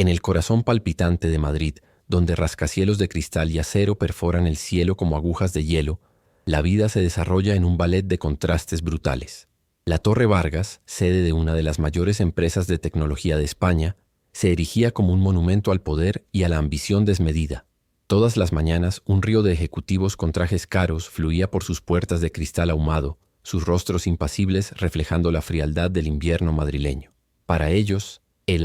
En el corazón palpitante de Madrid, donde rascacielos de cristal y acero perforan el cielo como agujas de hielo, la vida se desarrolla en un ballet de contrastes brutales. La Torre Vargas, sede de una de las mayores empresas de tecnología de España, se erigía como un monumento al poder y a la ambición desmedida. Todas las mañanas, un río de ejecutivos con trajes caros fluía por sus puertas de cristal ahumado, sus rostros impasibles reflejando la frialdad del invierno madrileño. Para ellos, el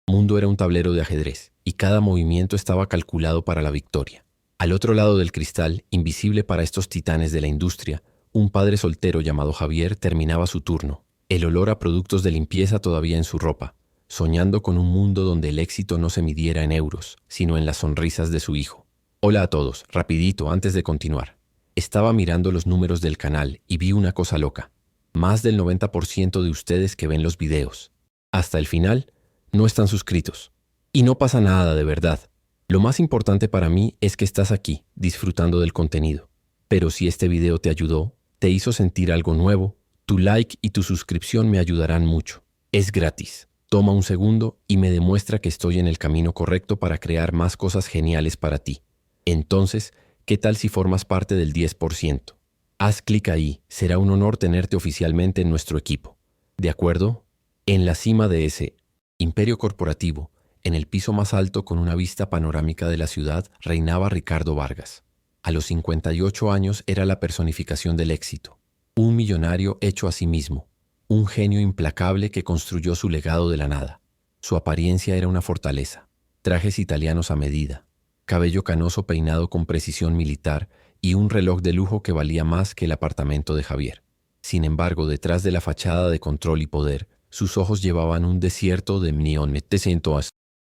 mundo era un tablero de ajedrez, y cada movimiento estaba calculado para la victoria. Al otro lado del cristal, invisible para estos titanes de la industria, un padre soltero llamado Javier terminaba su turno, el olor a productos de limpieza todavía en su ropa, soñando con un mundo donde el éxito no se midiera en euros, sino en las sonrisas de su hijo. Hola a todos, rapidito, antes de continuar. Estaba mirando los números del canal y vi una cosa loca. Más del 90% de ustedes que ven los videos, hasta el final, no están suscritos. Y no pasa nada de verdad. Lo más importante para mí es que estás aquí, disfrutando del contenido. Pero si este video te ayudó, te hizo sentir algo nuevo, tu like y tu suscripción me ayudarán mucho. Es gratis. Toma un segundo y me demuestra que estoy en el camino correcto para crear más cosas geniales para ti. Entonces, ¿qué tal si formas parte del 10%? Haz clic ahí, será un honor tenerte oficialmente en nuestro equipo. ¿De acuerdo? En la cima de ese imperio corporativo, en el piso más alto con una vista panorámica de la ciudad, reinaba Ricardo Vargas. A los 58 años era la personificación del éxito, un millonario hecho a sí mismo, un genio implacable que construyó su legado de la nada. Su apariencia era una fortaleza, trajes italianos a medida, cabello canoso peinado con precisión militar y un reloj de lujo que valía más que el apartamento de Javier. Sin embargo, detrás de la fachada de control y poder, sus ojos llevaban un desierto de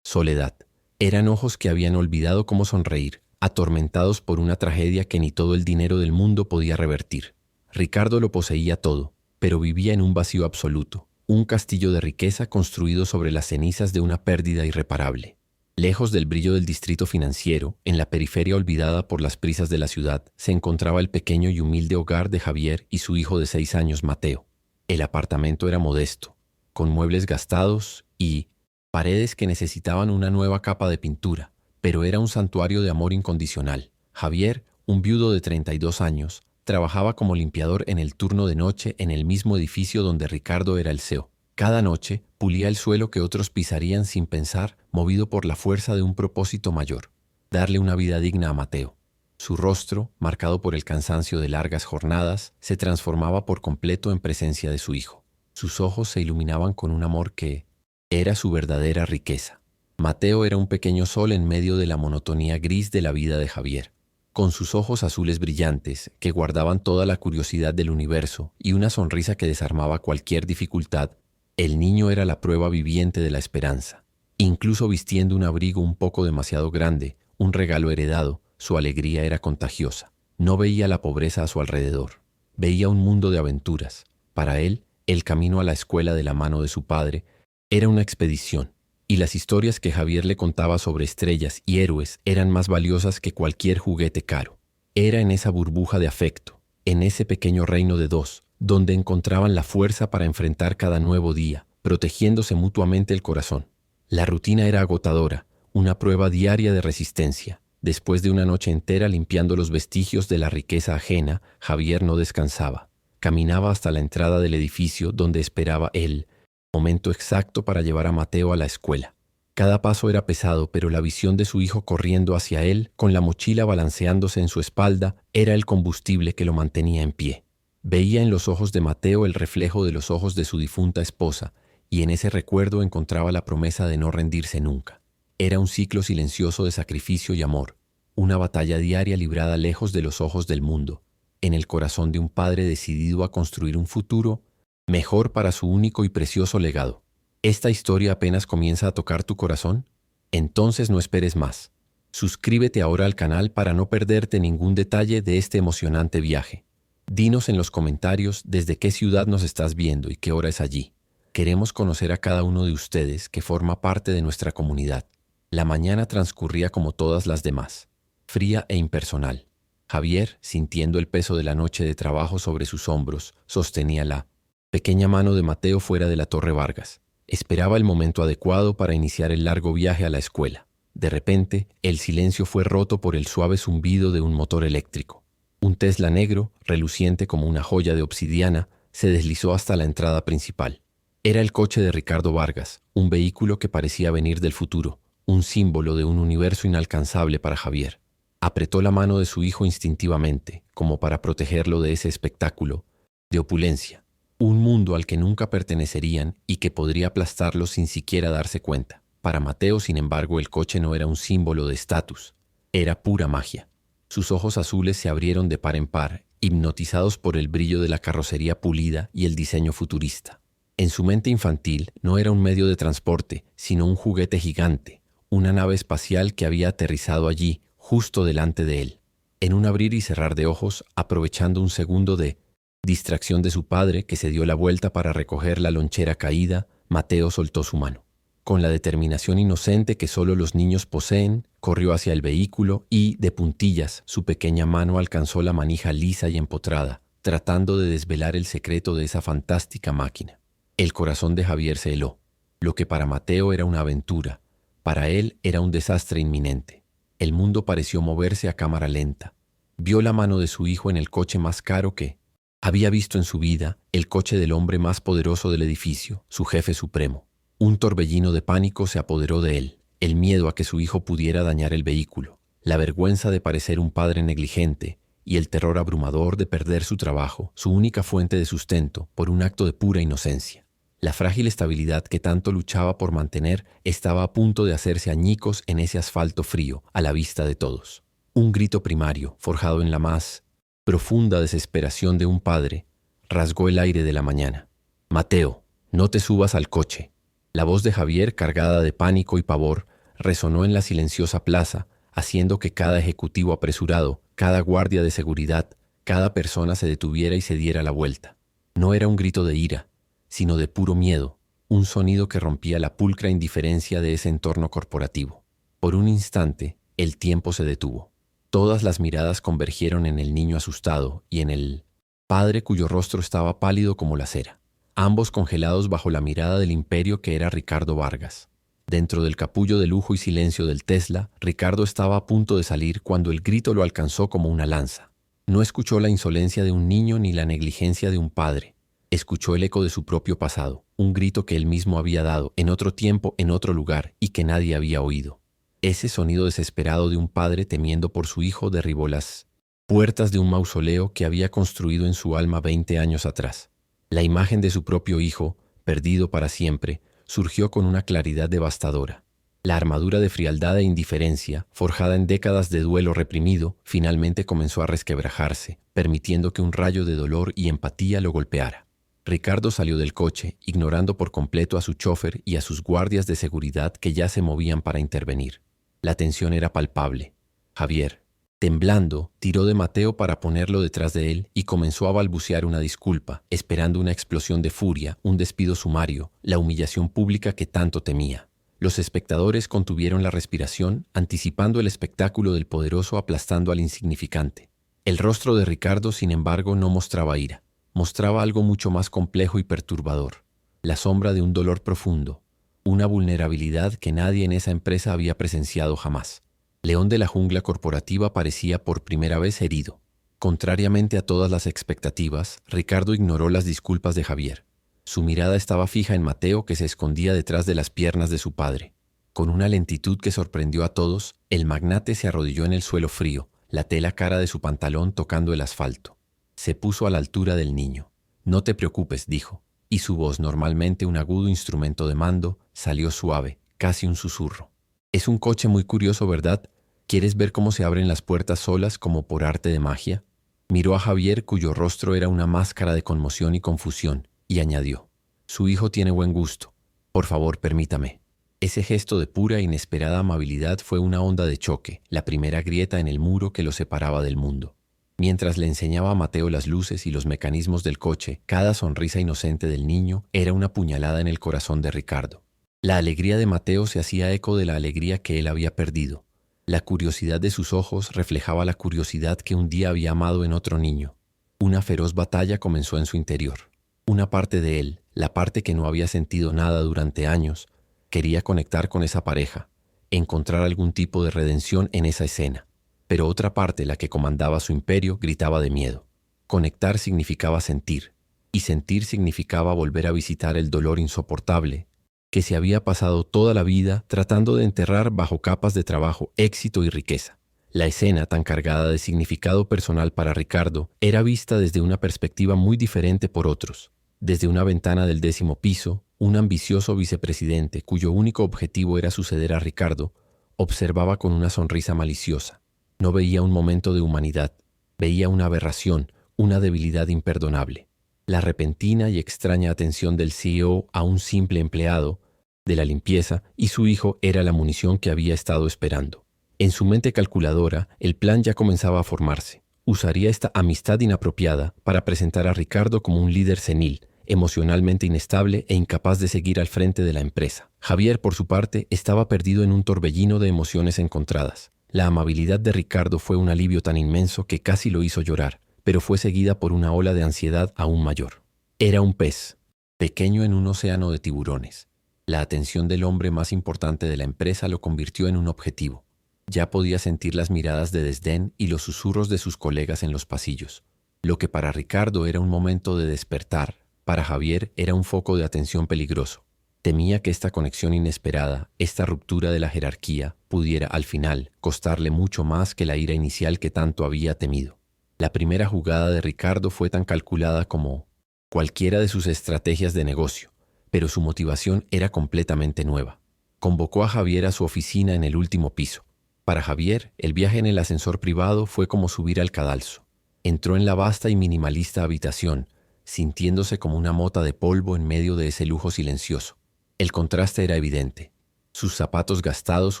soledad. Eran ojos que habían olvidado cómo sonreír, atormentados por una tragedia que ni todo el dinero del mundo podía revertir. Ricardo lo poseía todo, pero vivía en un vacío absoluto, un castillo de riqueza construido sobre las cenizas de una pérdida irreparable. Lejos del brillo del distrito financiero, en la periferia olvidada por las prisas de la ciudad, se encontraba el pequeño y humilde hogar de Javier y su hijo de 6 años, Mateo. El apartamento era modesto, con muebles gastados y paredes que necesitaban una nueva capa de pintura, pero era un santuario de amor incondicional. Javier, un viudo de 32 años, trabajaba como limpiador en el turno de noche en el mismo edificio donde Ricardo era el CEO. Cada noche pulía el suelo que otros pisarían sin pensar, movido por la fuerza de un propósito mayor: darle una vida digna a Mateo. Su rostro, marcado por el cansancio de largas jornadas, se transformaba por completo en presencia de su hijo. Sus ojos se iluminaban con un amor que era su verdadera riqueza. Mateo era un pequeño sol en medio de la monotonía gris de la vida de Javier. Con sus ojos azules brillantes, que guardaban toda la curiosidad del universo y una sonrisa que desarmaba cualquier dificultad, el niño era la prueba viviente de la esperanza. Incluso vistiendo un abrigo un poco demasiado grande, un regalo heredado, su alegría era contagiosa. No veía la pobreza a su alrededor. Veía un mundo de aventuras. Para él, el camino a la escuela de la mano de su padre era una expedición, y las historias que Javier le contaba sobre estrellas y héroes eran más valiosas que cualquier juguete caro. Era en esa burbuja de afecto, en ese pequeño reino de dos, donde encontraban la fuerza para enfrentar cada nuevo día, protegiéndose mutuamente el corazón. La rutina era agotadora, una prueba diaria de resistencia. Después de una noche entera limpiando los vestigios de la riqueza ajena, Javier no descansaba. Caminaba hasta la entrada del edificio donde esperaba el momento exacto para llevar a Mateo a la escuela. Cada paso era pesado, pero la visión de su hijo corriendo hacia él, con la mochila balanceándose en su espalda, era el combustible que lo mantenía en pie. Veía en los ojos de Mateo el reflejo de los ojos de su difunta esposa, y en ese recuerdo encontraba la promesa de no rendirse nunca. Era un ciclo silencioso de sacrificio y amor, una batalla diaria librada lejos de los ojos del mundo, en el corazón de un padre decidido a construir un futuro mejor para su único y precioso legado. ¿Esta historia apenas comienza a tocar tu corazón? Entonces no esperes más. Suscríbete ahora al canal para no perderte ningún detalle de este emocionante viaje. Dinos en los comentarios desde qué ciudad nos estás viendo y qué hora es allí. Queremos conocer a cada uno de ustedes que forma parte de nuestra comunidad. La mañana transcurría como todas las demás, fría e impersonal. Javier, sintiendo el peso de la noche de trabajo sobre sus hombros, sostenía la pequeña mano de Mateo fuera de la Torre Vargas. Esperaba el momento adecuado para iniciar el largo viaje a la escuela. De repente, el silencio fue roto por el suave zumbido de un motor eléctrico. Un Tesla negro, reluciente como una joya de obsidiana, se deslizó hasta la entrada principal. Era el coche de Ricardo Vargas, un vehículo que parecía venir del futuro, un símbolo de un universo inalcanzable para Javier. Apretó la mano de su hijo instintivamente, como para protegerlo de ese espectáculo de opulencia, un mundo al que nunca pertenecerían y que podría aplastarlos sin siquiera darse cuenta. Para Mateo, sin embargo, el coche no era un símbolo de estatus, era pura magia. Sus ojos azules se abrieron de par en par, hipnotizados por el brillo de la carrocería pulida y el diseño futurista. En su mente infantil no era un medio de transporte, sino un juguete gigante, una nave espacial que había aterrizado allí, justo delante de él. En un abrir y cerrar de ojos, aprovechando un segundo de distracción de su padre, que se dio la vuelta para recoger la lonchera caída, Mateo soltó su mano. Con la determinación inocente que solo los niños poseen, corrió hacia el vehículo y, de puntillas, su pequeña mano alcanzó la manija lisa y empotrada, tratando de desvelar el secreto de esa fantástica máquina. El corazón de Javier se heló. Lo que para Mateo era una aventura, para él era un desastre inminente. El mundo pareció moverse a cámara lenta. Vio la mano de su hijo en el coche más caro que había visto en su vida, el coche del hombre más poderoso del edificio, su jefe supremo. Un torbellino de pánico se apoderó de él, el miedo a que su hijo pudiera dañar el vehículo, la vergüenza de parecer un padre negligente y el terror abrumador de perder su trabajo, su única fuente de sustento, por un acto de pura inocencia. La frágil estabilidad que tanto luchaba por mantener estaba a punto de hacerse añicos en ese asfalto frío, a la vista de todos. Un grito primario, forjado en la más profunda desesperación de un padre, rasgó el aire de la mañana. «Mateo, no te subas al coche». La voz de Javier, cargada de pánico y pavor, resonó en la silenciosa plaza, haciendo que cada ejecutivo apresurado, cada guardia de seguridad, cada persona se detuviera y se diera la vuelta. No era un grito de ira, sino de puro miedo, un sonido que rompía la pulcra indiferencia de ese entorno corporativo. Por un instante, el tiempo se detuvo. Todas las miradas convergieron en el niño asustado y en el padre cuyo rostro estaba pálido como la cera, ambos congelados bajo la mirada del imperio que era Ricardo Vargas. Dentro del capullo de lujo y silencio del Tesla, Ricardo estaba a punto de salir cuando el grito lo alcanzó como una lanza. No escuchó la insolencia de un niño ni la negligencia de un padre. Escuchó el eco de su propio pasado, un grito que él mismo había dado, en otro tiempo, en otro lugar, y que nadie había oído. Ese sonido desesperado de un padre temiendo por su hijo derribó las puertas de un mausoleo que había construido en su alma 20 años atrás. La imagen de su propio hijo, perdido para siempre, surgió con una claridad devastadora. La armadura de frialdad e indiferencia, forjada en décadas de duelo reprimido, finalmente comenzó a resquebrajarse, permitiendo que un rayo de dolor y empatía lo golpeara. Ricardo salió del coche, ignorando por completo a su chofer y a sus guardias de seguridad que ya se movían para intervenir. La tensión era palpable. Javier, temblando, tiró de Mateo para ponerlo detrás de él y comenzó a balbucear una disculpa, esperando una explosión de furia, un despido sumario, la humillación pública que tanto temía. Los espectadores contuvieron la respiración, anticipando el espectáculo del poderoso aplastando al insignificante. El rostro de Ricardo, sin embargo, no mostraba ira. Mostraba algo mucho más complejo y perturbador. La sombra de un dolor profundo, una vulnerabilidad que nadie en esa empresa había presenciado jamás. León de la jungla corporativa parecía por primera vez herido. Contrariamente a todas las expectativas, Ricardo ignoró las disculpas de Javier. Su mirada estaba fija en Mateo, que se escondía detrás de las piernas de su padre. Con una lentitud que sorprendió a todos, el magnate se arrodilló en el suelo frío, la tela cara de su pantalón tocando el asfalto. Se puso a la altura del niño. «No te preocupes», dijo, y su voz, normalmente un agudo instrumento de mando, salió suave, casi un susurro. «Es un coche muy curioso, ¿verdad? ¿Quieres ver cómo se abren las puertas solas como por arte de magia?» Miró a Javier, cuyo rostro era una máscara de conmoción y confusión, y añadió: «Su hijo tiene buen gusto. Por favor, permítame». Ese gesto de pura e inesperada amabilidad fue una onda de choque, la primera grieta en el muro que lo separaba del mundo. Mientras le enseñaba a Mateo las luces y los mecanismos del coche, cada sonrisa inocente del niño era una puñalada en el corazón de Ricardo. La alegría de Mateo se hacía eco de la alegría que él había perdido. La curiosidad de sus ojos reflejaba la curiosidad que un día había amado en otro niño. Una feroz batalla comenzó en su interior. Una parte de él, La parte que no había sentido nada durante años quería conectar con esa pareja, encontrar algún tipo de redención en esa escena. Pero otra parte, la que comandaba su imperio, gritaba de miedo. Conectar significaba sentir, y sentir significaba volver a visitar el dolor insoportable que se había pasado toda la vida tratando de enterrar bajo capas de trabajo, éxito y riqueza. La escena, tan cargada de significado personal para Ricardo, era vista desde una perspectiva muy diferente por otros. Desde una ventana del 10º piso, un ambicioso vicepresidente, cuyo único objetivo era suceder a Ricardo, observaba con una sonrisa maliciosa. No veía un momento de humanidad, veía una aberración, una debilidad imperdonable. La repentina y extraña atención del CEO a un simple empleado de la limpieza y su hijo era la munición que había estado esperando. En su mente calculadora, el plan ya comenzaba a formarse. Usaría esta amistad inapropiada para presentar a Ricardo como un líder senil, emocionalmente inestable e incapaz de seguir al frente de la empresa. Javier, por su parte, estaba perdido en un torbellino de emociones encontradas. La amabilidad de Ricardo fue un alivio tan inmenso que casi lo hizo llorar, pero fue seguida por una ola de ansiedad aún mayor. Era un pez, pequeño en un océano de tiburones. La atención del hombre más importante de la empresa lo convirtió en un objetivo. Ya podía sentir las miradas de desdén y los susurros de sus colegas en los pasillos. Lo que para Ricardo era un momento de despertar, para Javier era un foco de atención peligroso. Temía que esta conexión inesperada, esta ruptura de la jerarquía, pudiera, al final, costarle mucho más que la ira inicial que tanto había temido. La primera jugada de Ricardo fue tan calculada como cualquiera de sus estrategias de negocio, pero su motivación era completamente nueva. Convocó a Javier a su oficina en el último piso. Para Javier, el viaje en el ascensor privado fue como subir al cadalso. Entró en la vasta y minimalista habitación, sintiéndose como una mota de polvo en medio de ese lujo silencioso. El contraste era evidente. Sus zapatos gastados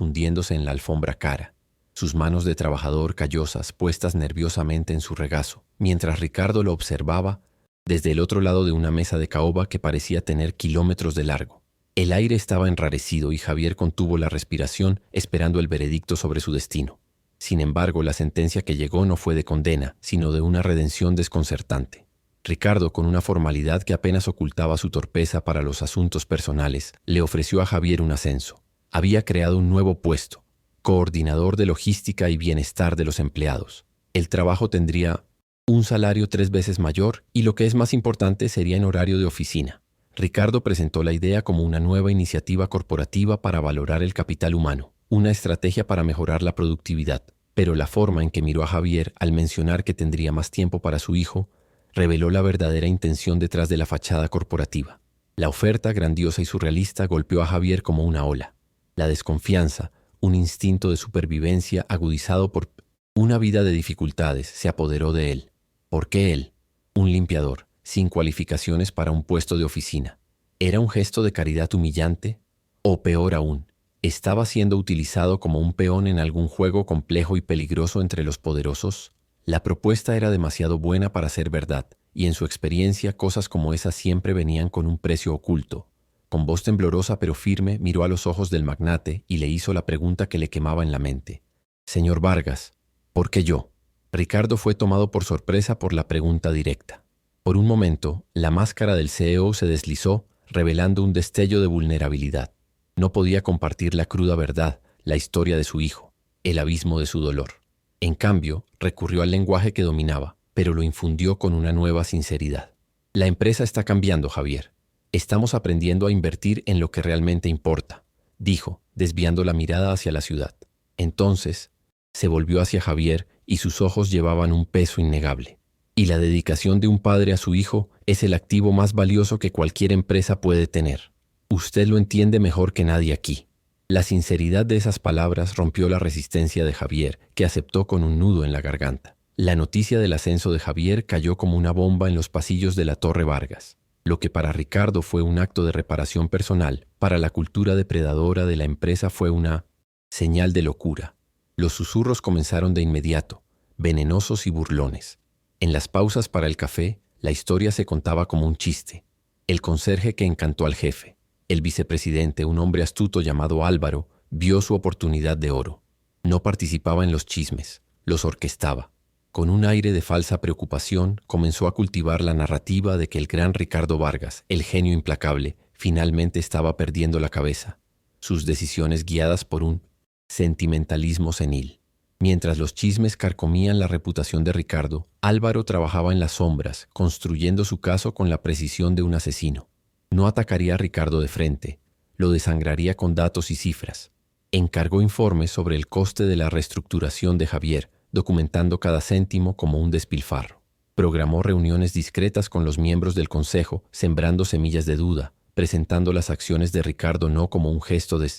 hundiéndose en la alfombra cara, sus manos de trabajador callosas puestas nerviosamente en su regazo, mientras Ricardo lo observaba desde el otro lado de una mesa de caoba que parecía tener kilómetros de largo. El aire estaba enrarecido y Javier contuvo la respiración esperando el veredicto sobre su destino. Sin embargo, la sentencia que llegó no fue de condena, sino de una redención desconcertante. Ricardo, con una formalidad que apenas ocultaba su torpeza para los asuntos personales, le ofreció a Javier un ascenso. Había creado un nuevo puesto, coordinador de logística y bienestar de los empleados. El trabajo tendría un salario 3 veces mayor y, lo que es más importante, sería en horario de oficina. Ricardo presentó la idea como una nueva iniciativa corporativa para valorar el capital humano, una estrategia para mejorar la productividad. Pero la forma en que miró a Javier al mencionar que tendría más tiempo para su hijo reveló la verdadera intención detrás de la fachada corporativa. La oferta, grandiosa y surrealista, golpeó a Javier como una ola. La desconfianza, un instinto de supervivencia agudizado por una vida de dificultades, se apoderó de él. ¿Por qué él? Un limpiador, sin cualificaciones para un puesto de oficina. ¿Era un gesto de caridad humillante? O peor aún, ¿estaba siendo utilizado como un peón en algún juego complejo y peligroso entre los poderosos? La propuesta era demasiado buena para ser verdad, y en su experiencia cosas como esas siempre venían con un precio oculto. Con voz temblorosa pero firme miró a los ojos del magnate y le hizo la pregunta que le quemaba en la mente. «Señor Vargas, ¿por qué yo?» Ricardo fue tomado por sorpresa por la pregunta directa. Por un momento, la máscara del CEO se deslizó, revelando un destello de vulnerabilidad. No podía compartir la cruda verdad, la historia de su hijo, el abismo de su dolor. En cambio, recurrió al lenguaje que dominaba, pero lo infundió con una nueva sinceridad. «La empresa está cambiando, Javier. Estamos aprendiendo a invertir en lo que realmente importa», dijo, desviando la mirada hacia la ciudad. Entonces, se volvió hacia Javier y sus ojos llevaban un peso innegable. «Y la dedicación de un padre a su hijo es el activo más valioso que cualquier empresa puede tener. Usted lo entiende mejor que nadie aquí». La sinceridad de esas palabras rompió la resistencia de Javier, que aceptó con un nudo en la garganta. La noticia del ascenso de Javier cayó como una bomba en los pasillos de la Torre Vargas. Lo que para Ricardo fue un acto de reparación personal, para la cultura depredadora de la empresa fue una señal de locura. Los susurros comenzaron de inmediato, venenosos y burlones. En las pausas para el café, la historia se contaba como un chiste. El conserje que encantó al jefe. El vicepresidente, un hombre astuto llamado Álvaro, vio su oportunidad de oro. No participaba en los chismes, los orquestaba. Con un aire de falsa preocupación, comenzó a cultivar la narrativa de que el gran Ricardo Vargas, el genio implacable, finalmente estaba perdiendo la cabeza, sus decisiones guiadas por un sentimentalismo senil. Mientras los chismes carcomían la reputación de Ricardo, Álvaro trabajaba en las sombras, construyendo su caso con la precisión de un asesino. No atacaría a Ricardo de frente, lo desangraría con datos y cifras. Encargó informes sobre el coste de la reestructuración de Javier, documentando cada céntimo como un despilfarro. Programó reuniones discretas con los miembros del consejo, sembrando semillas de duda, presentando las acciones de Ricardo no como un gesto de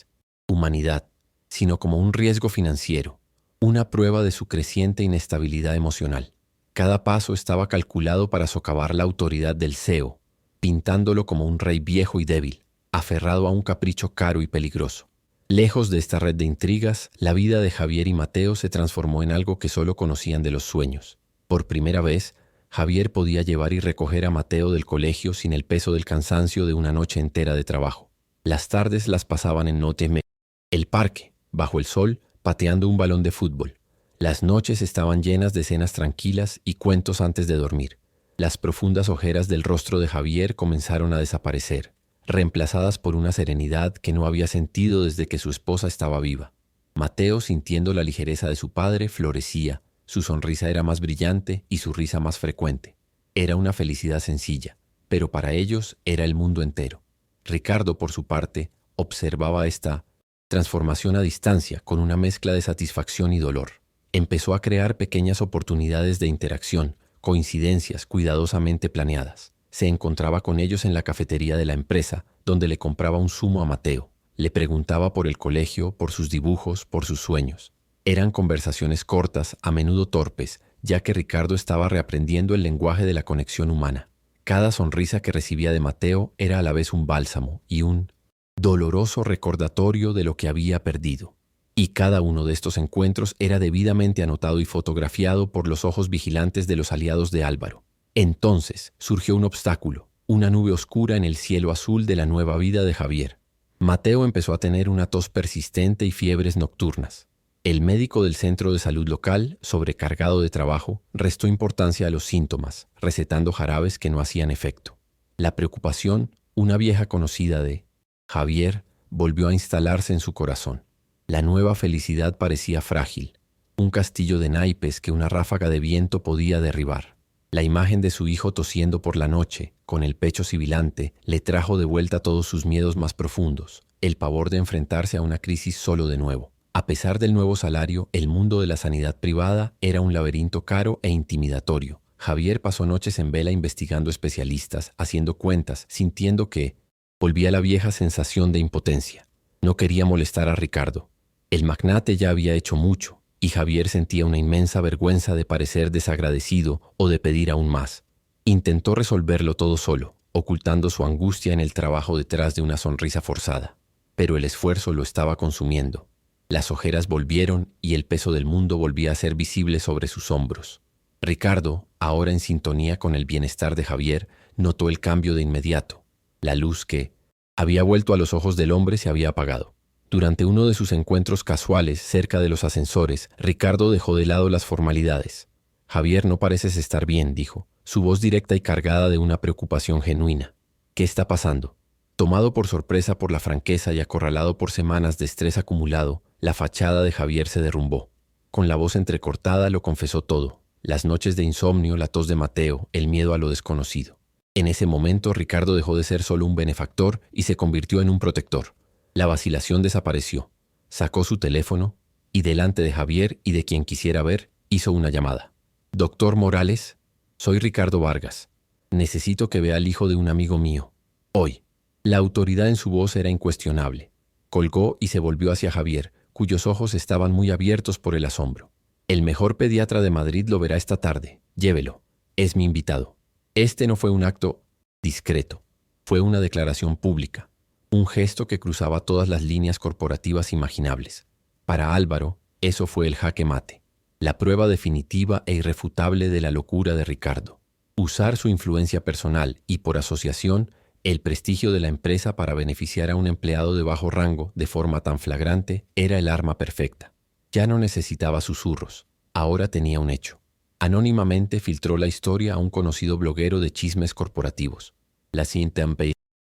humanidad, sino como un riesgo financiero, una prueba de su creciente inestabilidad emocional. Cada paso estaba calculado para socavar la autoridad del CEO, pintándolo como un rey viejo y débil, aferrado a un capricho caro y peligroso. Lejos de esta red de intrigas, la vida de Javier y Mateo se transformó en algo que solo conocían de los sueños. Por primera vez, Javier podía llevar y recoger a Mateo del colegio sin el peso del cansancio de una noche entera de trabajo. Las tardes las pasaban en el parque, bajo el sol, pateando un balón de fútbol. Las noches estaban llenas de cenas tranquilas y cuentos antes de dormir. Las profundas ojeras del rostro de Javier comenzaron a desaparecer, reemplazadas por una serenidad que no había sentido desde que su esposa estaba viva. Mateo, sintiendo la ligereza de su padre, florecía. Su sonrisa era más brillante y su risa más frecuente. Era una felicidad sencilla, pero para ellos era el mundo entero. Ricardo, por su parte, observaba esta transformación a distancia con una mezcla de satisfacción y dolor. Empezó a crear pequeñas oportunidades de interacción, coincidencias cuidadosamente planeadas. Se encontraba con ellos en la cafetería de la empresa, donde le compraba un zumo a Mateo. Le preguntaba por el colegio, por sus dibujos, por sus sueños. Eran conversaciones cortas, a menudo torpes, ya que Ricardo estaba reaprendiendo el lenguaje de la conexión humana. Cada sonrisa que recibía de Mateo era a la vez un bálsamo y un doloroso recordatorio de lo que había perdido. Y cada uno de estos encuentros era debidamente anotado y fotografiado por los ojos vigilantes de los aliados de Álvaro. Entonces surgió un obstáculo, una nube oscura en el cielo azul de la nueva vida de Javier. Mateo empezó a tener una tos persistente y fiebres nocturnas. El médico del centro de salud local, sobrecargado de trabajo, restó importancia a los síntomas, recetando jarabes que no hacían efecto. La preocupación, una vieja conocida de Javier, volvió a instalarse en su corazón. La nueva felicidad parecía frágil, un castillo de naipes que una ráfaga de viento podía derribar. La imagen de su hijo tosiendo por la noche, con el pecho sibilante, le trajo de vuelta todos sus miedos más profundos, el pavor de enfrentarse a una crisis solo de nuevo. A pesar del nuevo salario, el mundo de la sanidad privada era un laberinto caro e intimidatorio. Javier pasó noches en vela investigando especialistas, haciendo cuentas, sintiendo que volvía la vieja sensación de impotencia. No quería molestar a Ricardo. El magnate ya había hecho mucho, y Javier sentía una inmensa vergüenza de parecer desagradecido o de pedir aún más. Intentó resolverlo todo solo, ocultando su angustia en el trabajo detrás de una sonrisa forzada. Pero el esfuerzo lo estaba consumiendo. Las ojeras volvieron y el peso del mundo volvía a ser visible sobre sus hombros. Ricardo, ahora en sintonía con el bienestar de Javier, notó el cambio de inmediato. La luz que había vuelto a los ojos del hombre se había apagado. Durante uno de sus encuentros casuales cerca de los ascensores, Ricardo dejó de lado las formalidades. «Javier, no pareces estar bien», dijo, su voz directa y cargada de una preocupación genuina. «¿Qué está pasando?» Tomado por sorpresa por la franqueza y acorralado por semanas de estrés acumulado, la fachada de Javier se derrumbó. Con la voz entrecortada lo confesó todo: las noches de insomnio, la tos de Mateo, el miedo a lo desconocido. En ese momento, Ricardo dejó de ser solo un benefactor y se convirtió en un protector. La vacilación desapareció. Sacó su teléfono y, delante de Javier y de quien quisiera ver, hizo una llamada. «Doctor Morales, soy Ricardo Vargas. Necesito que vea al hijo de un amigo mío. Hoy». La autoridad en su voz era incuestionable. Colgó y se volvió hacia Javier, cuyos ojos estaban muy abiertos por el asombro. «El mejor pediatra de Madrid lo verá esta tarde. Llévelo. Es mi invitado». Este no fue un acto discreto. Fue una declaración pública. Un gesto que cruzaba todas las líneas corporativas imaginables. Para Álvaro, eso fue el jaque mate. La prueba definitiva e irrefutable de la locura de Ricardo. Usar su influencia personal y, por asociación, el prestigio de la empresa para beneficiar a un empleado de bajo rango de forma tan flagrante era el arma perfecta. Ya no necesitaba susurros. Ahora tenía un hecho. Anónimamente filtró la historia a un conocido bloguero de chismes corporativos. La siguiente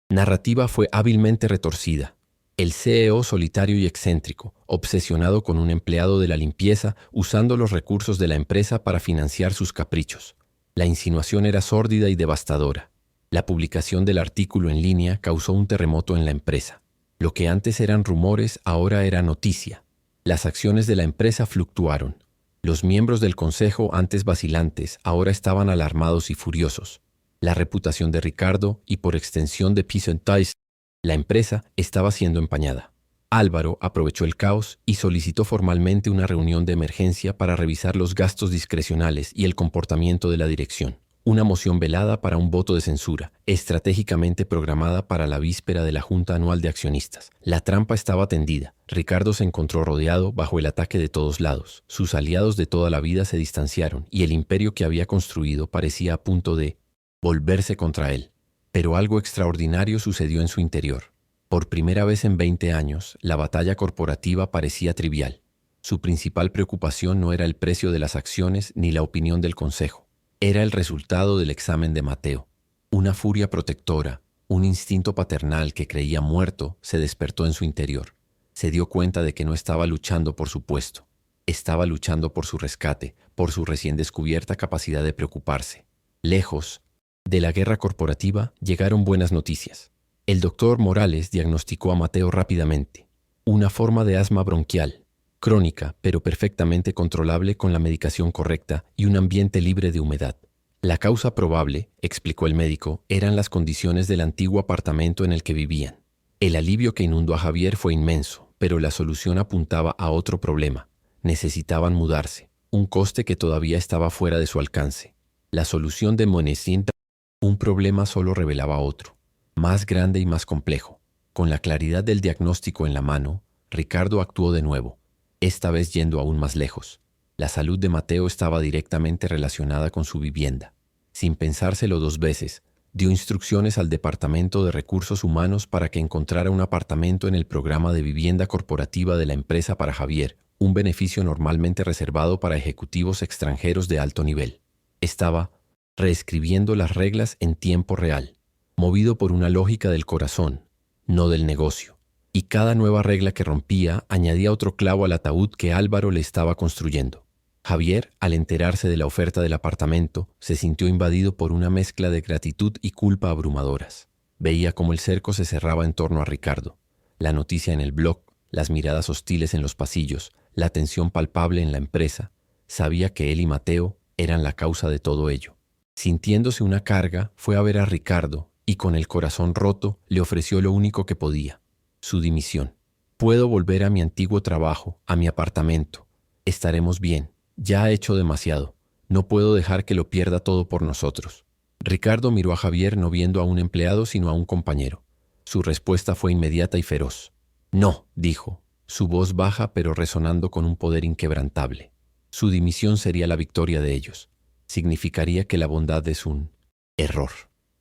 narrativa fue hábilmente retorcida. El CEO solitario y excéntrico, obsesionado con un empleado de la limpieza, usando los recursos de la empresa para financiar sus caprichos. La insinuación era sórdida y devastadora. La publicación del artículo en línea causó un terremoto en la empresa. Lo que antes eran rumores ahora era noticia. Las acciones de la empresa fluctuaron. Los miembros del consejo, antes vacilantes, ahora estaban alarmados y furiosos. La reputación de Ricardo y por extensión de Picentais, la empresa, estaba siendo empañada. Álvaro aprovechó el caos y solicitó formalmente una reunión de emergencia para revisar los gastos discrecionales y el comportamiento de la dirección. Una moción velada para un voto de censura, estratégicamente programada para la víspera de la Junta Anual de Accionistas. La trampa estaba tendida. Ricardo se encontró rodeado bajo el ataque de todos lados. Sus aliados de toda la vida se distanciaron y el imperio que había construido parecía a punto de volverse contra él. Pero algo extraordinario sucedió en su interior. Por primera vez en 20 años, la batalla corporativa parecía trivial. Su principal preocupación no era el precio de las acciones ni la opinión del consejo. Era el resultado del examen de Mateo. Una furia protectora, un instinto paternal que creía muerto, se despertó en su interior. Se dio cuenta de que no estaba luchando por su puesto. Estaba luchando por su rescate, por su recién descubierta capacidad de preocuparse. Lejos de la guerra corporativa llegaron buenas noticias. El doctor Morales diagnosticó a Mateo rápidamente. Una forma de asma bronquial, crónica, pero perfectamente controlable con la medicación correcta y un ambiente libre de humedad. La causa probable, explicó el médico, eran las condiciones del antiguo apartamento en el que vivían. El alivio que inundó a Javier fue inmenso, pero la solución apuntaba a otro problema. Necesitaban mudarse, un coste que todavía estaba fuera de su alcance. La solución de Monecinta, un problema solo revelaba otro, más grande y más complejo. Con la claridad del diagnóstico en la mano, Ricardo actuó de nuevo. Esta vez yendo aún más lejos. La salud de Mateo estaba directamente relacionada con su vivienda. Sin pensárselo dos veces, dio instrucciones al Departamento de Recursos Humanos para que encontrara un apartamento en el programa de vivienda corporativa de la empresa para Javier, un beneficio normalmente reservado para ejecutivos extranjeros de alto nivel. Estaba reescribiendo las reglas en tiempo real, movido por una lógica del corazón, no del negocio. Y cada nueva regla que rompía añadía otro clavo al ataúd que Álvaro le estaba construyendo. Javier, al enterarse de la oferta del apartamento, se sintió invadido por una mezcla de gratitud y culpa abrumadoras. Veía cómo el cerco se cerraba en torno a Ricardo. La noticia en el blog, las miradas hostiles en los pasillos, la tensión palpable en la empresa. Sabía que él y Mateo eran la causa de todo ello. Sintiéndose una carga, fue a ver a Ricardo y con el corazón roto le ofreció lo único que podía. Su dimisión. Puedo volver a mi antiguo trabajo, a mi apartamento. Estaremos bien. Ya ha hecho demasiado. No puedo dejar que lo pierda todo por nosotros. Ricardo miró a Javier no viendo a un empleado sino a un compañero. Su respuesta fue inmediata y feroz. No, dijo, su voz baja pero resonando con un poder inquebrantable. Su dimisión sería la victoria de ellos. Significaría que la bondad es un error,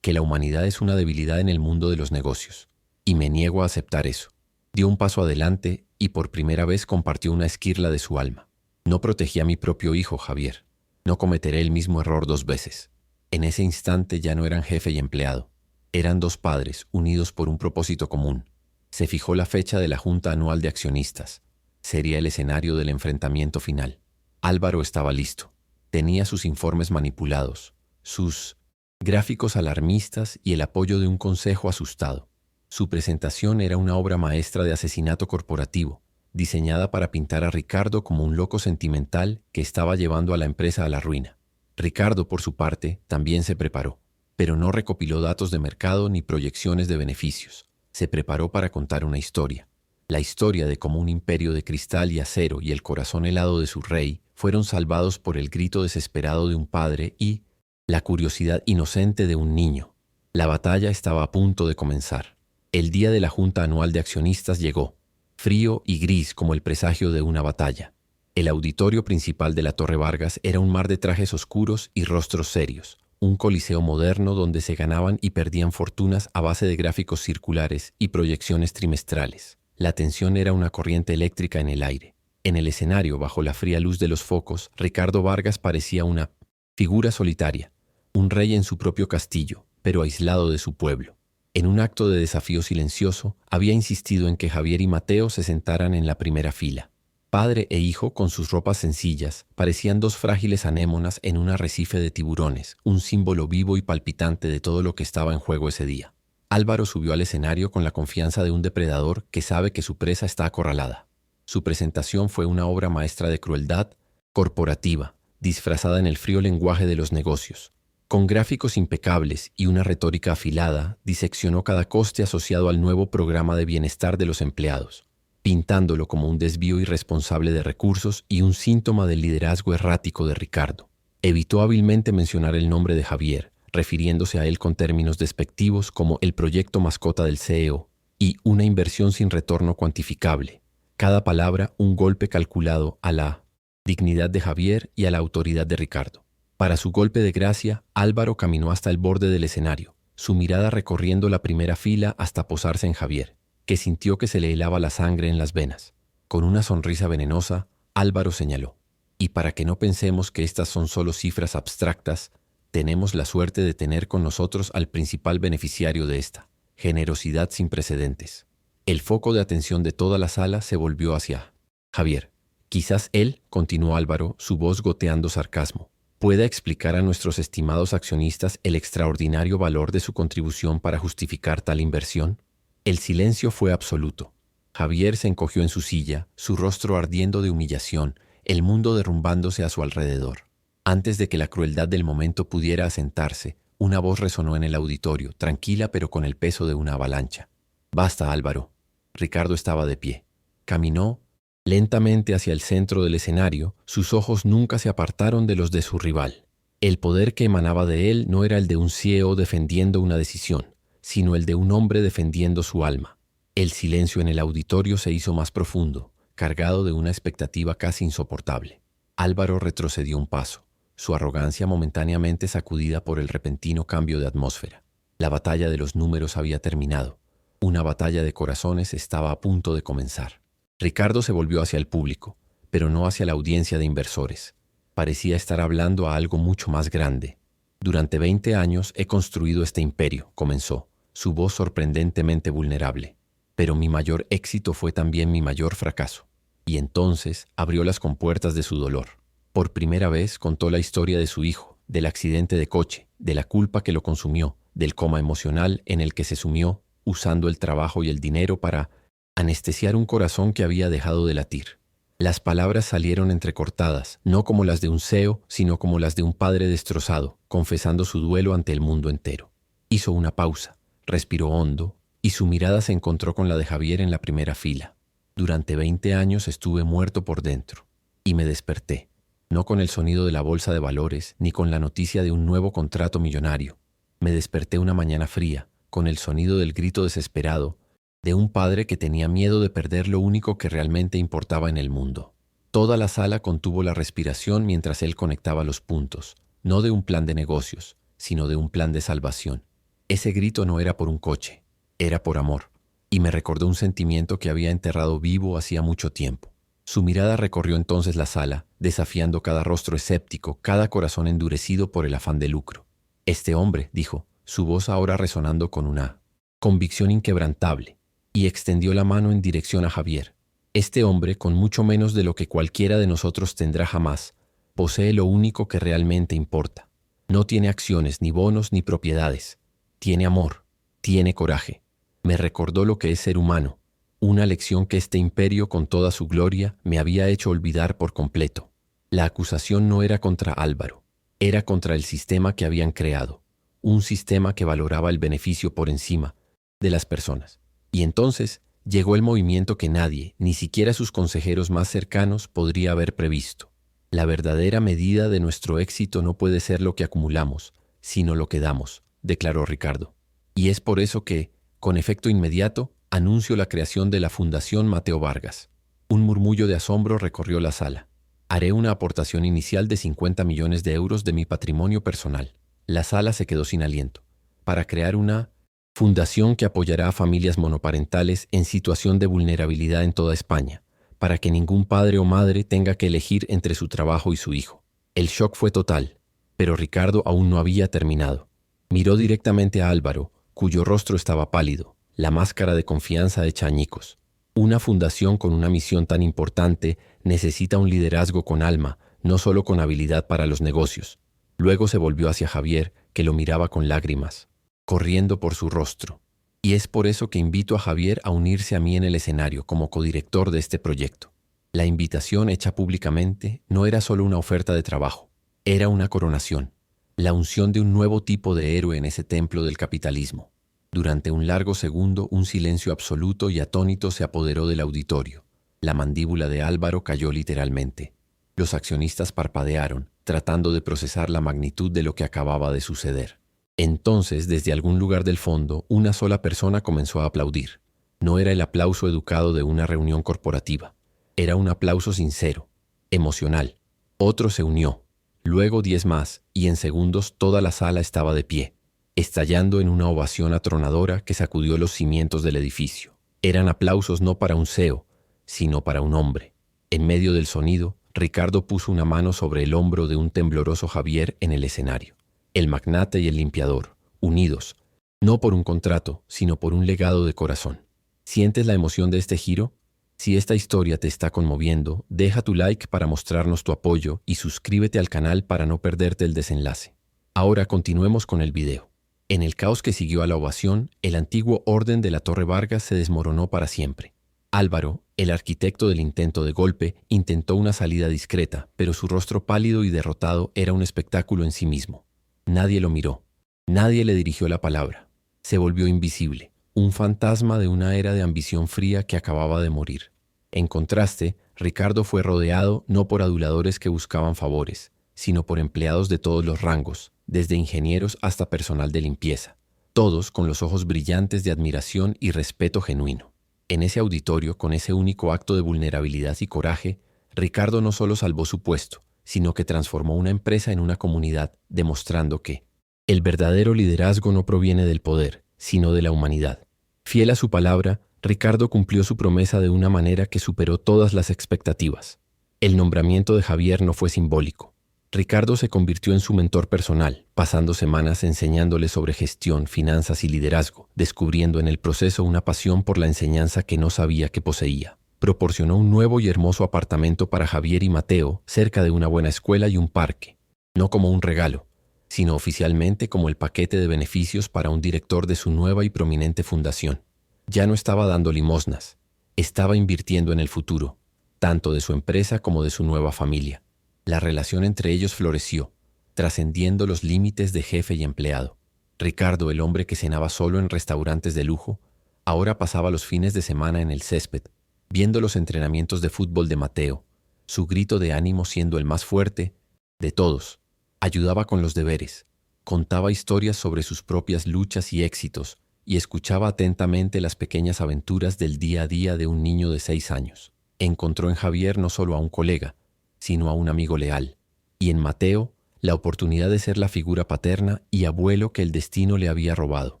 que la humanidad es una debilidad en el mundo de los negocios. Y me niego a aceptar eso. Dio un paso adelante y por primera vez compartió una esquirla de su alma. No protegí a mi propio hijo, Javier. No cometeré el mismo error dos veces. En ese instante ya no eran jefe y empleado. Eran dos padres unidos por un propósito común. Se fijó la fecha de la Junta Anual de Accionistas. Sería el escenario del enfrentamiento final. Álvaro estaba listo. Tenía sus informes manipulados, sus gráficos alarmistas y el apoyo de un consejo asustado. Su presentación era una obra maestra de asesinato corporativo, diseñada para pintar a Ricardo como un loco sentimental que estaba llevando a la empresa a la ruina. Ricardo, por su parte, también se preparó, pero no recopiló datos de mercado ni proyecciones de beneficios. Se preparó para contar una historia. La historia de cómo un imperio de cristal y acero y el corazón helado de su rey fueron salvados por el grito desesperado de un padre y la curiosidad inocente de un niño. La batalla estaba a punto de comenzar. El día de la Junta Anual de Accionistas llegó, frío y gris como el presagio de una batalla. El auditorio principal de la Torre Vargas era un mar de trajes oscuros y rostros serios, un coliseo moderno donde se ganaban y perdían fortunas a base de gráficos circulares y proyecciones trimestrales. La tensión era una corriente eléctrica en el aire. En el escenario, bajo la fría luz de los focos, Ricardo Vargas parecía una figura solitaria, un rey en su propio castillo, pero aislado de su pueblo. En un acto de desafío silencioso, había insistido en que Javier y Mateo se sentaran en la primera fila. Padre e hijo, con sus ropas sencillas, parecían dos frágiles anémonas en un arrecife de tiburones, un símbolo vivo y palpitante de todo lo que estaba en juego ese día. Álvaro subió al escenario con la confianza de un depredador que sabe que su presa está acorralada. Su presentación fue una obra maestra de crueldad corporativa, disfrazada en el frío lenguaje de los negocios. Con gráficos impecables y una retórica afilada, diseccionó cada coste asociado al nuevo programa de bienestar de los empleados, pintándolo como un desvío irresponsable de recursos y un síntoma del liderazgo errático de Ricardo. Evitó hábilmente mencionar el nombre de Javier, refiriéndose a él con términos despectivos como el proyecto mascota del CEO y una inversión sin retorno cuantificable. Cada palabra un golpe calculado a la dignidad de Javier y a la autoridad de Ricardo. Para su golpe de gracia, Álvaro caminó hasta el borde del escenario, su mirada recorriendo la primera fila hasta posarse en Javier, que sintió que se le helaba la sangre en las venas. Con una sonrisa venenosa, Álvaro señaló: y para que no pensemos que estas son solo cifras abstractas, tenemos la suerte de tener con nosotros al principal beneficiario de esta generosidad sin precedentes. El foco de atención de toda la sala se volvió hacia Javier. Quizás él, continuó Álvaro, su voz goteando sarcasmo, pueda explicar a nuestros estimados accionistas el extraordinario valor de su contribución para justificar tal inversión. El silencio fue absoluto. Javier se encogió en su silla, su rostro ardiendo de humillación, el mundo derrumbándose a su alrededor. Antes de que la crueldad del momento pudiera asentarse, una voz resonó en el auditorio, tranquila pero con el peso de una avalancha. «Basta, Álvaro». Ricardo estaba de pie. Caminó lentamente hacia el centro del escenario, sus ojos nunca se apartaron de los de su rival. El poder que emanaba de él no era el de un CEO defendiendo una decisión, sino el de un hombre defendiendo su alma. El silencio en el auditorio se hizo más profundo, cargado de una expectativa casi insoportable. Álvaro retrocedió un paso, su arrogancia momentáneamente sacudida por el repentino cambio de atmósfera. La batalla de los números había terminado. Una batalla de corazones estaba a punto de comenzar. Ricardo se volvió hacia el público, pero no hacia la audiencia de inversores. Parecía estar hablando a algo mucho más grande. «Durante 20 años he construido este imperio», comenzó, su voz sorprendentemente vulnerable. «Pero mi mayor éxito fue también mi mayor fracaso». Y entonces abrió las compuertas de su dolor. Por primera vez contó la historia de su hijo, del accidente de coche, de la culpa que lo consumió, del coma emocional en el que se sumió, usando el trabajo y el dinero para anestesiar un corazón que había dejado de latir. Las palabras salieron entrecortadas, no como las de un CEO, sino como las de un padre destrozado, confesando su duelo ante el mundo entero. Hizo una pausa, respiró hondo, y su mirada se encontró con la de Javier en la primera fila. «Durante 20 años estuve muerto por dentro, y me desperté, no con el sonido de la bolsa de valores, ni con la noticia de un nuevo contrato millonario. Me desperté una mañana fría, con el sonido del grito desesperado de un padre que tenía miedo de perder lo único que realmente importaba en el mundo». Toda la sala contuvo la respiración mientras él conectaba los puntos, no de un plan de negocios, sino de un plan de salvación. Ese grito no era por un coche, era por amor, y me recordó un sentimiento que había enterrado vivo hacía mucho tiempo. Su mirada recorrió entonces la sala, desafiando cada rostro escéptico, cada corazón endurecido por el afán de lucro. «Este hombre», dijo, su voz ahora resonando con una convicción inquebrantable, y extendió la mano en dirección a Javier. «Este hombre, con mucho menos de lo que cualquiera de nosotros tendrá jamás, posee lo único que realmente importa. No tiene acciones, ni bonos, ni propiedades. Tiene amor, tiene coraje. Me recordó lo que es ser humano, una lección que este imperio con toda su gloria me había hecho olvidar por completo». La acusación no era contra Álvaro, era contra el sistema que habían creado, un sistema que valoraba el beneficio por encima de las personas. Y entonces llegó el movimiento que nadie, ni siquiera sus consejeros más cercanos, podría haber previsto. «La verdadera medida de nuestro éxito no puede ser lo que acumulamos, sino lo que damos», declaró Ricardo. «Y es por eso que, con efecto inmediato, anuncio la creación de la Fundación Mateo Vargas». Un murmullo de asombro recorrió la sala. «Haré una aportación inicial de 50 millones de euros de mi patrimonio personal». La sala se quedó sin aliento. «Para crear una fundación que apoyará a familias monoparentales en situación de vulnerabilidad en toda España, para que ningún padre o madre tenga que elegir entre su trabajo y su hijo. El shock fue total, pero Ricardo aún no había terminado. Miró directamente a Álvaro, cuyo rostro estaba pálido, la máscara de confianza hecha añicos. Una fundación con una misión tan importante necesita un liderazgo con alma, no solo con habilidad para los negocios. Luego se volvió hacia Javier, que lo miraba con lágrimas, corriendo por su rostro. Y es por eso que invito a Javier a unirse a mí en el escenario como codirector de este proyecto. La invitación hecha públicamente no era solo una oferta de trabajo, era una coronación, la unción de un nuevo tipo de héroe en ese templo del capitalismo. Durante un largo segundo, un silencio absoluto y atónito se apoderó del auditorio. La mandíbula de Álvaro cayó literalmente. Los accionistas parpadearon, tratando de procesar la magnitud de lo que acababa de suceder. Entonces, desde algún lugar del fondo, una sola persona comenzó a aplaudir. No era el aplauso educado de una reunión corporativa. Era un aplauso sincero, emocional. Otro se unió. Luego 10 más, y en segundos toda la sala estaba de pie, estallando en una ovación atronadora que sacudió los cimientos del edificio. Eran aplausos no para un CEO, sino para un hombre. En medio del sonido, Ricardo puso una mano sobre el hombro de un tembloroso Javier en el escenario. El magnate y el limpiador, unidos, no por un contrato, sino por un legado de corazón. ¿Sientes la emoción de este giro? Si esta historia te está conmoviendo, deja tu like para mostrarnos tu apoyo y suscríbete al canal para no perderte el desenlace. Ahora continuemos con el video. En el caos que siguió a la ovación, el antiguo orden de la Torre Vargas se desmoronó para siempre. Álvaro, el arquitecto del intento de golpe, intentó una salida discreta, pero su rostro pálido y derrotado era un espectáculo en sí mismo. Nadie lo miró. Nadie le dirigió la palabra. Se volvió invisible. Un fantasma de una era de ambición fría que acababa de morir. En contraste, Ricardo fue rodeado no por aduladores que buscaban favores, sino por empleados de todos los rangos, desde ingenieros hasta personal de limpieza, todos con los ojos brillantes de admiración y respeto genuino. En ese auditorio, con ese único acto de vulnerabilidad y coraje, Ricardo no solo salvó su puesto, sino que transformó una empresa en una comunidad, demostrando que el verdadero liderazgo no proviene del poder, sino de la humanidad. Fiel a su palabra, Ricardo cumplió su promesa de una manera que superó todas las expectativas. El nombramiento de Javier no fue simbólico. Ricardo se convirtió en su mentor personal, pasando semanas enseñándole sobre gestión, finanzas y liderazgo, descubriendo en el proceso una pasión por la enseñanza que no sabía que poseía. Proporcionó un nuevo y hermoso apartamento para Javier y Mateo, cerca de una buena escuela y un parque, no como un regalo, sino oficialmente como el paquete de beneficios para un director de su nueva y prominente fundación. Ya no estaba dando limosnas, estaba invirtiendo en el futuro, tanto de su empresa como de su nueva familia. La relación entre ellos floreció, trascendiendo los límites de jefe y empleado. Ricardo, el hombre que cenaba solo en restaurantes de lujo, ahora pasaba los fines de semana en el césped, viendo los entrenamientos de fútbol de Mateo, su grito de ánimo siendo el más fuerte de todos. Ayudaba con los deberes, contaba historias sobre sus propias luchas y éxitos, y escuchaba atentamente las pequeñas aventuras del día a día de un niño de 6 años. Encontró en Javier no solo a un colega, sino a un amigo leal, y en Mateo la oportunidad de ser la figura paterna y abuelo que el destino le había robado.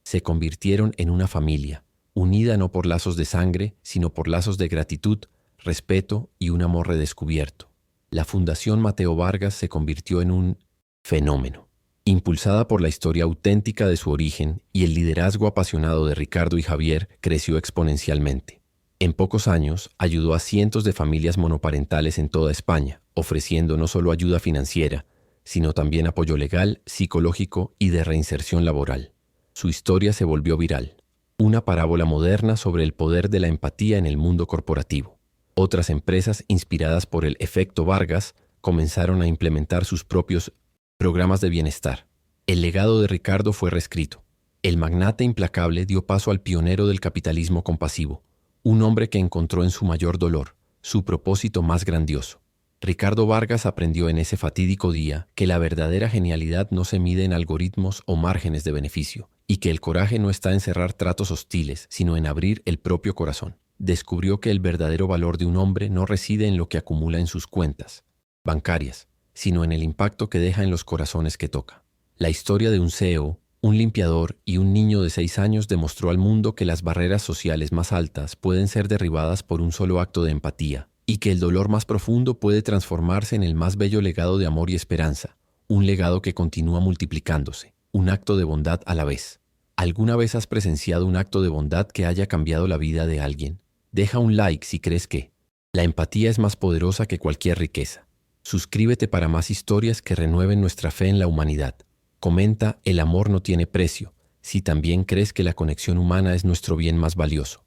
Se convirtieron en una familia, unida no por lazos de sangre, sino por lazos de gratitud, respeto y un amor redescubierto. La Fundación Mateo Vargas se convirtió en un fenómeno. Impulsada por la historia auténtica de su origen y el liderazgo apasionado de Ricardo y Javier, creció exponencialmente. En pocos años, ayudó a cientos de familias monoparentales en toda España, ofreciendo no solo ayuda financiera, sino también apoyo legal, psicológico y de reinserción laboral. Su historia se volvió viral, una parábola moderna sobre el poder de la empatía en el mundo corporativo. Otras empresas, inspiradas por el efecto Vargas, comenzaron a implementar sus propios programas de bienestar. El legado de Ricardo fue reescrito. El magnate implacable dio paso al pionero del capitalismo compasivo, un hombre que encontró en su mayor dolor su propósito más grandioso. Ricardo Vargas aprendió en ese fatídico día que la verdadera genialidad no se mide en algoritmos o márgenes de beneficio, y que el coraje no está en cerrar tratos hostiles, sino en abrir el propio corazón. Descubrió que el verdadero valor de un hombre no reside en lo que acumula en sus cuentas bancarias, sino en el impacto que deja en los corazones que toca. La historia de un CEO Un limpiador y un niño de 6 años demostró al mundo que las barreras sociales más altas pueden ser derribadas por un solo acto de empatía, y que el dolor más profundo puede transformarse en el más bello legado de amor y esperanza, un legado que continúa multiplicándose, un acto de bondad a la vez. ¿Alguna vez has presenciado un acto de bondad que haya cambiado la vida de alguien? Deja un like si crees que la empatía es más poderosa que cualquier riqueza. Suscríbete para más historias que renueven nuestra fe en la humanidad. Comenta, el amor no tiene precio, si también crees que la conexión humana es nuestro bien más valioso.